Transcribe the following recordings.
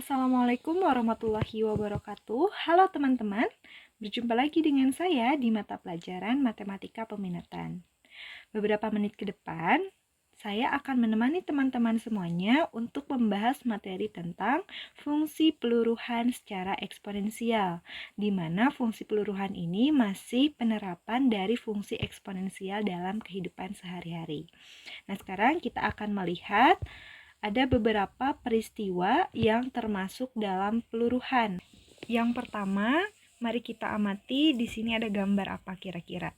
Assalamualaikum warahmatullahi wabarakatuh. Halo teman-teman, berjumpa lagi dengan saya di mata pelajaran Matematika Peminatan. Beberapa menit ke depan, saya akan menemani teman-teman semuanya untuk membahas materi tentang fungsi peluruhan secara eksponensial, di mana fungsi peluruhan ini masih penerapan dari fungsi eksponensial dalam kehidupan sehari-hari. Nah, sekarang kita akan melihat ada beberapa peristiwa yang termasuk dalam peluruhan. Yang pertama, mari kita amati di sini ada gambar apa kira-kira.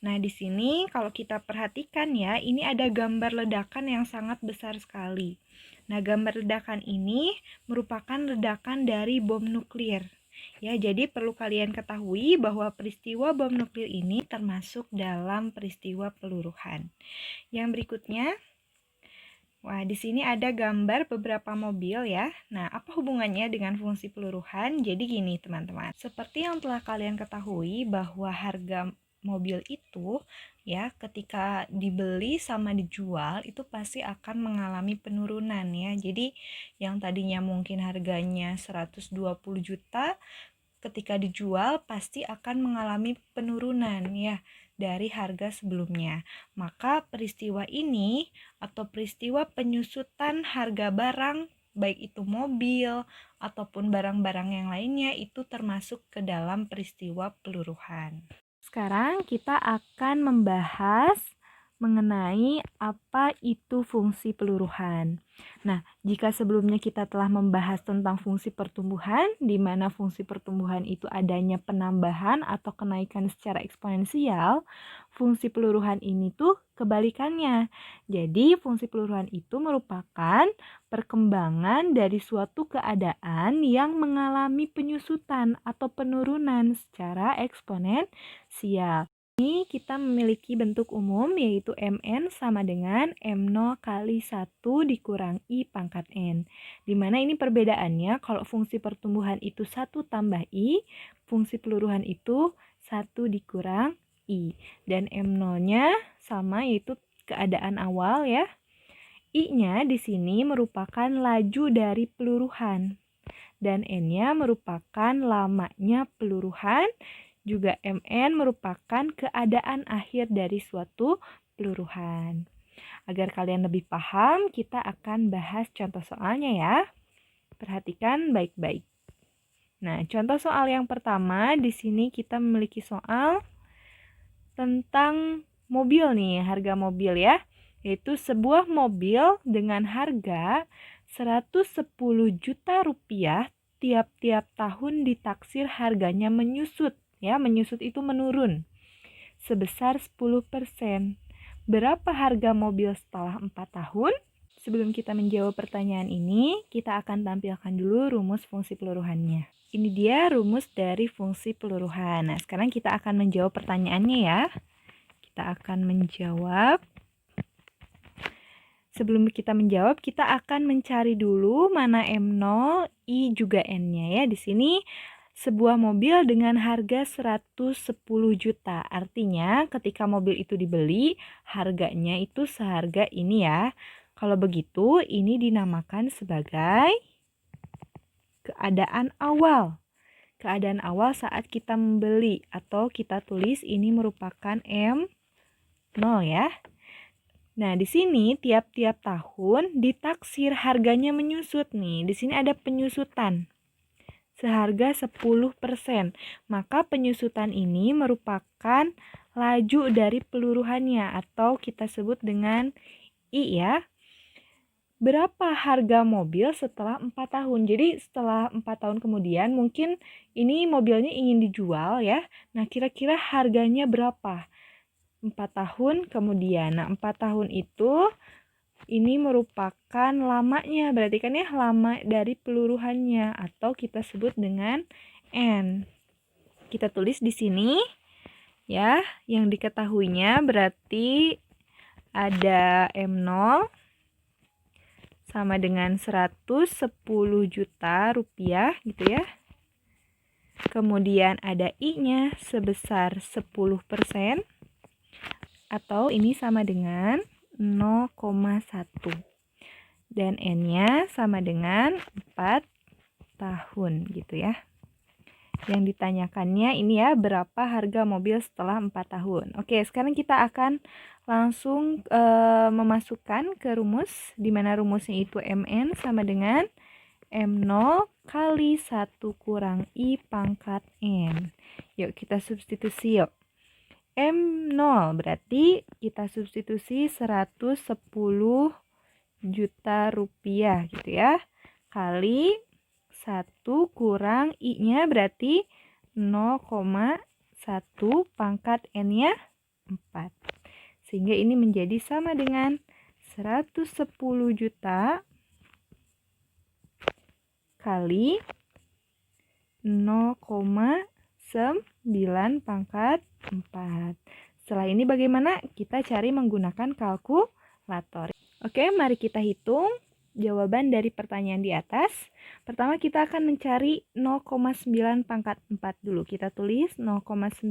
Nah, di sini kalau kita perhatikan ya, ini ada gambar ledakan yang sangat besar sekali. Nah, gambar ledakan ini merupakan ledakan dari bom nuklir. Ya, jadi perlu kalian ketahui bahwa peristiwa bom nuklir ini termasuk dalam peristiwa peluruhan. Yang berikutnya, wah, di sini ada gambar beberapa mobil ya. Nah, apa hubungannya dengan fungsi peluruhan? Jadi gini, teman-teman. Seperti yang telah kalian ketahui bahwa harga mobil itu ya ketika dibeli sama dijual itu pasti akan mengalami penurunan ya. Jadi yang tadinya mungkin harganya 120 juta ketika dijual pasti akan mengalami penurunan ya dari harga sebelumnya. Maka peristiwa ini atau peristiwa penyusutan harga barang baik itu mobil ataupun barang-barang yang lainnya itu termasuk ke dalam peristiwa peluruhan. Sekarang kita akan membahas mengenai apa itu fungsi peluruhan. Nah, jika sebelumnya kita telah membahas tentang fungsi pertumbuhan, di mana fungsi pertumbuhan itu adanya penambahan atau kenaikan secara eksponensial, fungsi peluruhan ini tuh kebalikannya. Jadi, fungsi peluruhan itu merupakan perkembangan dari suatu keadaan yang mengalami penyusutan atau penurunan secara eksponensial. Ini kita memiliki bentuk umum yaitu Mn sama dengan M0 kali 1 dikurang I pangkat N. Dimana ini perbedaannya kalau fungsi pertumbuhan itu 1 tambah I, fungsi peluruhan itu 1 dikurang I. Dan M0-nya sama yaitu keadaan awal ya. I-nya di sini merupakan laju dari peluruhan. Dan N-nya merupakan lamanya peluruhan. Juga Mn merupakan keadaan akhir dari suatu peluruhan. Agar kalian lebih paham, kita akan bahas contoh soalnya ya. Perhatikan baik-baik. Nah, contoh soal yang pertama, di sini kita memiliki soal tentang mobil nih, harga mobil ya. Yaitu sebuah mobil dengan harga 110 juta rupiah tiap-tiap tahun ditaksir harganya menyusut. Ya, menyusut itu menurun sebesar 10%. Berapa harga mobil setelah 4 tahun? Sebelum kita menjawab pertanyaan ini, kita akan tampilkan dulu rumus fungsi peluruhannya. Ini dia rumus dari fungsi peluruhan. Nah, sekarang kita akan menjawab pertanyaannya ya. Kita akan menjawab. Sebelum kita menjawab, kita akan mencari dulu mana M0, I juga N-nya ya. Di sini sebuah mobil dengan harga 110 juta. Artinya ketika mobil itu dibeli, harganya itu seharga ini ya. Kalau begitu, ini dinamakan sebagai keadaan awal. Keadaan awal saat kita membeli atau kita tulis ini merupakan M0 ya. Nah, di sini tiap-tiap tahun ditaksir harganya menyusut nih. Di sini ada penyusutan seharga 10%. Maka penyusutan ini merupakan laju dari peluruhannya atau kita sebut dengan I ya. Berapa harga mobil setelah 4 tahun? Jadi setelah 4 tahun kemudian mungkin ini mobilnya ingin dijual ya. Nah, kira-kira harganya berapa? 4 tahun kemudian. Nah, 4 tahun itu ini merupakan lamanya, berarti kan ya lama dari peluruhannya atau kita sebut dengan N. Kita tulis di sini ya, yang diketahuinya berarti ada M0 sama dengan 110 juta rupiah gitu ya. Kemudian ada I-nya sebesar 10% atau ini sama dengan 0,1 dan N-nya sama dengan 4 tahun gitu ya. Yang ditanyakannya ini ya, berapa harga mobil setelah 4 tahun. Oke, sekarang kita akan langsung memasukkan ke rumus, di mana rumusnya itu MN sama dengan M0 kali 1 kurang I pangkat N. Yuk kita substitusi yuk. M0 berarti kita substitusi 110 juta rupiah gitu ya. Kali 1 kurang I-nya berarti 0,1 pangkat N-nya 4. Sehingga ini menjadi sama dengan 110 juta kali 0,9 pangkat 4. Setelah ini bagaimana? Kita cari menggunakan kalkulator. Oke, mari kita hitung jawaban dari pertanyaan di atas. Pertama kita akan mencari 0,9 pangkat 4 dulu. Kita tulis 0,9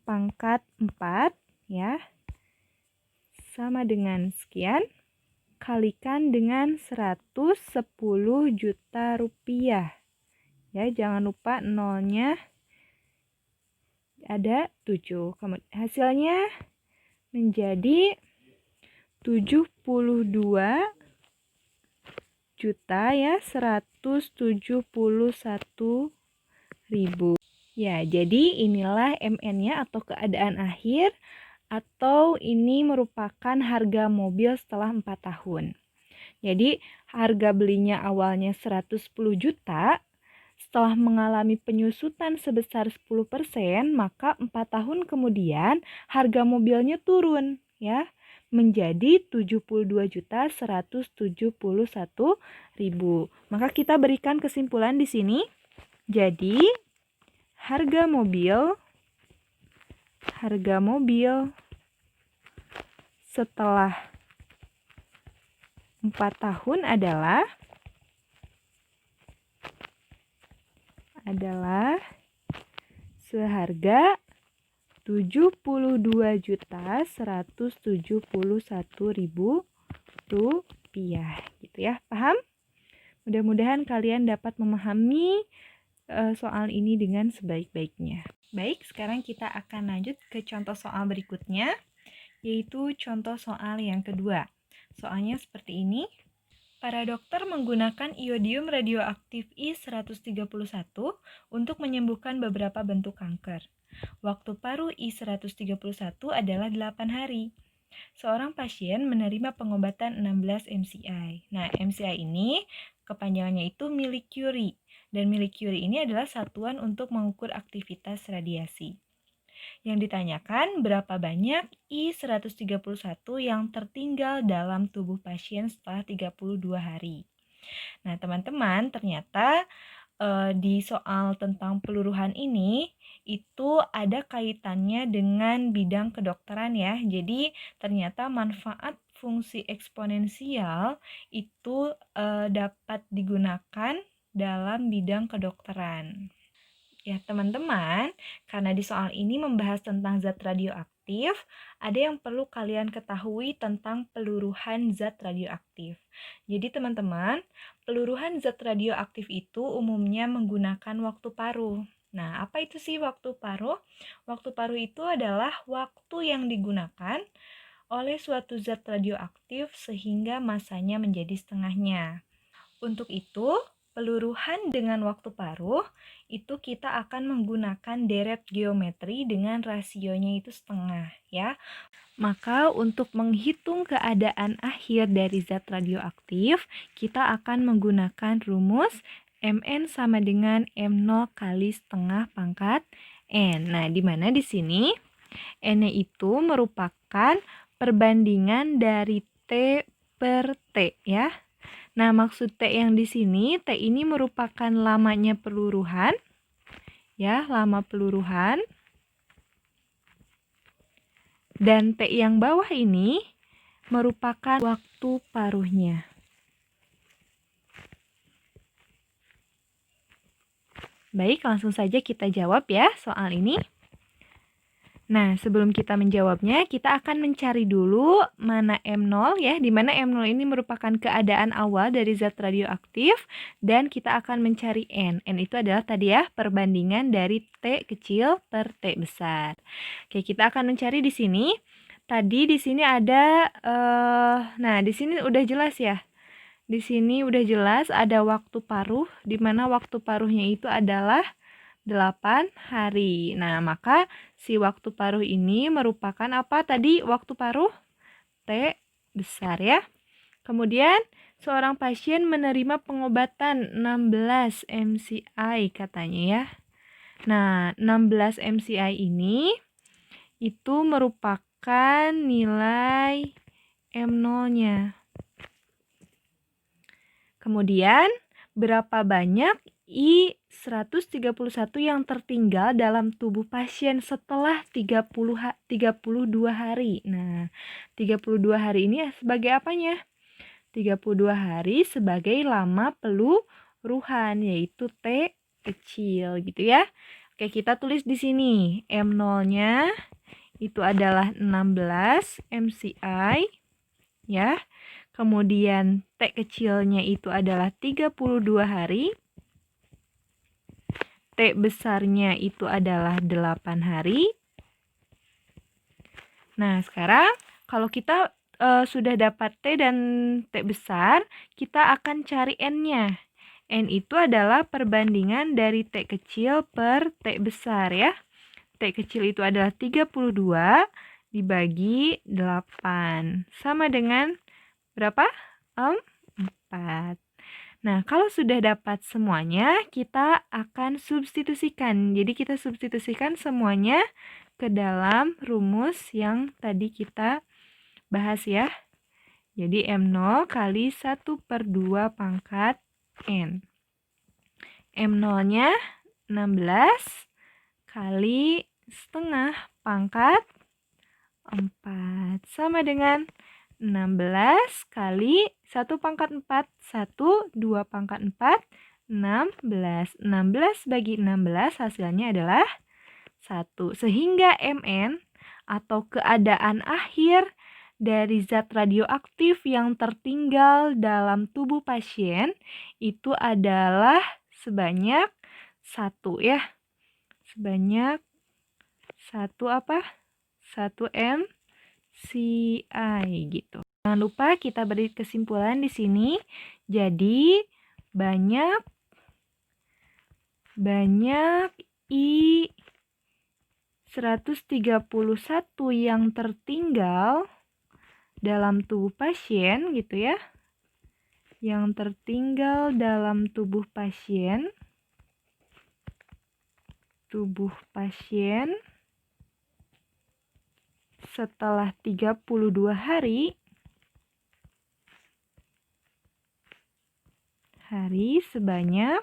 pangkat 4 ya. Sama dengan sekian. Kalikan dengan 110 juta rupiah. Ya, jangan lupa nolnya ada 7. Hasilnya menjadi 72 juta ya, 171.000. Ya, jadi inilah MN-nya atau keadaan akhir, atau ini merupakan harga mobil setelah 4 tahun. Jadi, harga belinya awalnya 110 juta, setelah mengalami penyusutan sebesar 10%, maka 4 tahun kemudian harga mobilnya turun ya, menjadi 72.171.000. Maka kita berikan kesimpulan di sini. Jadi harga mobil setelah 4 tahun adalah seharga 72.171.000 rupiah gitu ya. Paham? Mudah-mudahan kalian dapat memahami soal ini dengan sebaik-baiknya. Baik, sekarang kita akan lanjut ke contoh soal berikutnya, yaitu contoh soal yang kedua. Soalnya seperti ini. Para dokter menggunakan iodium radioaktif I-131 untuk menyembuhkan beberapa bentuk kanker. Waktu paruh I-131 adalah 8 hari. Seorang pasien menerima pengobatan 16 MCI. Nah, MCI ini kepanjangannya itu millicurie. Dan millicurie ini adalah satuan untuk mengukur aktivitas radiasi. Yang ditanyakan berapa banyak I-131 yang tertinggal dalam tubuh pasien setelah 32 hari. Nah, teman-teman, ternyata di soal tentang peluruhan ini itu ada kaitannya dengan bidang kedokteran ya. Jadi, ternyata manfaat fungsi eksponensial itu dapat digunakan dalam bidang kedokteran. Ya, teman-teman, karena di soal ini membahas tentang zat radioaktif, ada yang perlu kalian ketahui tentang peluruhan zat radioaktif. Jadi, teman-teman, peluruhan zat radioaktif itu umumnya menggunakan waktu paruh. Nah, apa itu sih waktu paruh? Waktu paruh itu adalah waktu yang digunakan oleh suatu zat radioaktif sehingga masanya menjadi setengahnya. Untuk itu, peluruhan dengan waktu paruh itu kita akan menggunakan deret geometri dengan rasionya itu setengah ya. Maka untuk menghitung keadaan akhir dari zat radioaktif, kita akan menggunakan rumus Mn sama dengan M0 kali setengah pangkat N. Nah, di mana di sini N itu merupakan perbandingan dari T per T ya. Nah, maksud T yang di sini, T ini merupakan lamanya peluruhan. Ya, lama peluruhan. Dan T yang bawah ini merupakan waktu paruhnya. Baik, langsung saja kita jawab ya soal ini. Nah, sebelum kita menjawabnya, kita akan mencari dulu mana M0 ya, di mana M0 ini merupakan keadaan awal dari zat radioaktif, dan kita akan mencari N. N itu adalah tadi ya, perbandingan dari T kecil per T besar. Oke, kita akan mencari di sini. Tadi di sini ada, nah di sini udah jelas ya. Di sini udah jelas ada waktu paruh, di mana waktu paruhnya itu adalah 8 hari. Nah, maka si waktu paruh ini merupakan apa tadi waktu paruh? T besar ya. Kemudian, seorang pasien menerima pengobatan 16 MCI katanya ya. Nah, 16 MCI ini itu merupakan nilai M0-nya. Kemudian, berapa banyak I131 yang tertinggal dalam tubuh pasien setelah 32 hari. Nah, 32 hari ini sebagai apanya? 32 hari sebagai lama peluruhan, yaitu T kecil gitu ya. Oke, kita tulis di sini. M0-nya itu adalah 16 MCI ya. Kemudian T kecilnya itu adalah 32 hari. T besarnya itu adalah 8 hari. Nah, sekarang kalau kita sudah dapat T dan T besar, kita akan cari N-nya. N itu adalah perbandingan dari T kecil per T besar ya. T kecil itu adalah 32 dibagi 8. Sama dengan berapa? 4. Nah, kalau sudah dapat semuanya, kita akan substitusikan. Jadi kita substitusikan semuanya ke dalam rumus yang tadi kita bahas ya. Jadi M0 kali 1/2 pangkat N. M0-nya 16 kali setengah pangkat 4. Sama dengan 16 kali 1 pangkat 4, 1, 2 pangkat 4, 16. 16 bagi 16 hasilnya adalah 1. Sehingga Mn atau keadaan akhir dari zat radioaktif yang tertinggal dalam tubuh pasien itu adalah sebanyak 1 ya. Sebanyak 1 apa? 1 MCI gitu. Jangan lupa kita beri kesimpulan di sini. Jadi banyak I131 yang tertinggal dalam tubuh pasien gitu ya. Yang tertinggal dalam tubuh pasien setelah 32 hari sebanyak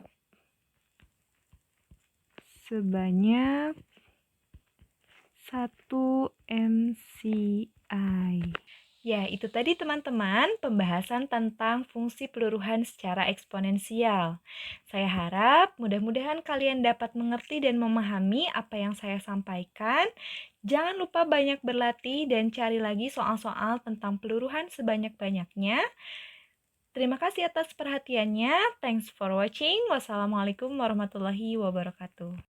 1 MCI. Ya, itu tadi teman-teman pembahasan tentang fungsi peluruhan secara eksponensial. Saya harap mudah-mudahan kalian dapat mengerti dan memahami apa yang saya sampaikan. Jangan lupa banyak berlatih dan cari lagi soal-soal tentang peluruhan sebanyak-banyaknya. Terima kasih atas perhatiannya. Thanks for watching. Wassalamualaikum warahmatullahi wabarakatuh.